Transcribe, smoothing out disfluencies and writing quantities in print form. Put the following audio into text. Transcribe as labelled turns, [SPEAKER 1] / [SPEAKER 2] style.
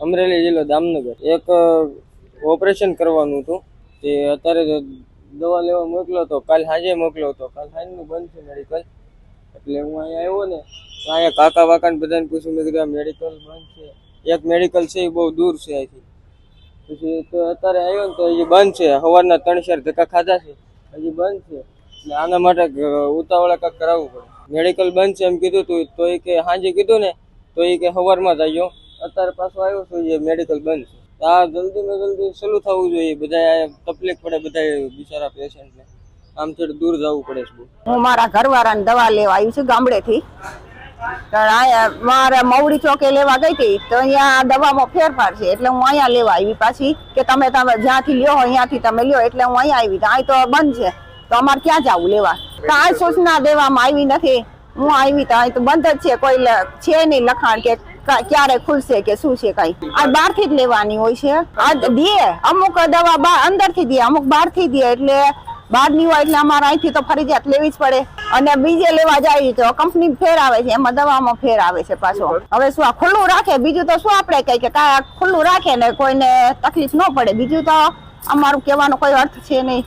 [SPEAKER 1] અમરેલી જિલ્લો દામનગર એક ઓપરેશન કરવાનું હતું તે અત્યારે દવા લેવા મોકલ્યો હતો કાલ સાંજે મોકલ્યો હતો કાલ સાંજનું બંધ છે મેડિકલ એટલે હું અહીંયા આવ્યો ને તો અહીંયા કાકા વાકાને બધાને પૂછ્યું મેં કીધું મેડિકલ બંધ છે એક મેડિકલ છે એ બહુ દૂર છે અહીંથી પછી તો અત્યારે આવ્યો ને તો હજી બંધ છે સવારના 3-4 ધક્કા ખાધા છે હજી બંધ છે એટલે આના માટે ઉતાવળા કાંઈક કરાવવું પડે મેડિકલ બંધ છે એમ કીધું તું તો એ કે સાંજે કીધું ને તો એ કે સવારમાં જ આવ્યો અત્યારે પાછો આવ્યો છું એ મેડિકલ બંધ છે આ જલ્દીમાં જલ્દી સલું થવું જોઈએ બધા તકલીફ પડે બધા બિચારા પેશન્ટને આમ થોડું દૂર જવું પડે છે
[SPEAKER 2] હું મારા ઘરવાળાને દવા લેવા આવી છું ગામડેથી મારા મવડી ચોકે લેવા ગઈ હતી તો અહીંયા દવામાં ફેરફાર છે એટલે હું અહીંયા લેવા આવી પાછી કે તમે જ્યાંથી લ્યો અહીંયાથી તમે લ્યો એટલે હું અહીંયા આવી અહીં તો બંધ છે તો અમારે ક્યાં જવું લેવા કાંઈ સૂચના દેવામાં આવી નથી હું આવી તો અહીં તો બંધ જ છે કોઈ છે નહીં લખાણ કે ક્યારે ખુલશે કે શું છે કઈ આ બહાર થી જ લેવાની હોય છે આ દે અમુક દવા અંદર થી દે અમુક બહાર થી દે એટલે બહાર ની હોય એટલે અમારે અહીંથી તો ફરજિયાત લેવી જ પડે અને બીજે લેવા જાય તો કંપની ફેર આવે છે એમાં દવામાં ફેર આવે છે પાછો હવે શું આ ખુલ્લું રાખે બીજું તો શું આપણે કઈ કે ખુલ્લું રાખે ને કોઈને તકલીફ ન પડે બીજું તો અમારું કહેવાનો કોઈ અર્થ છે નહીં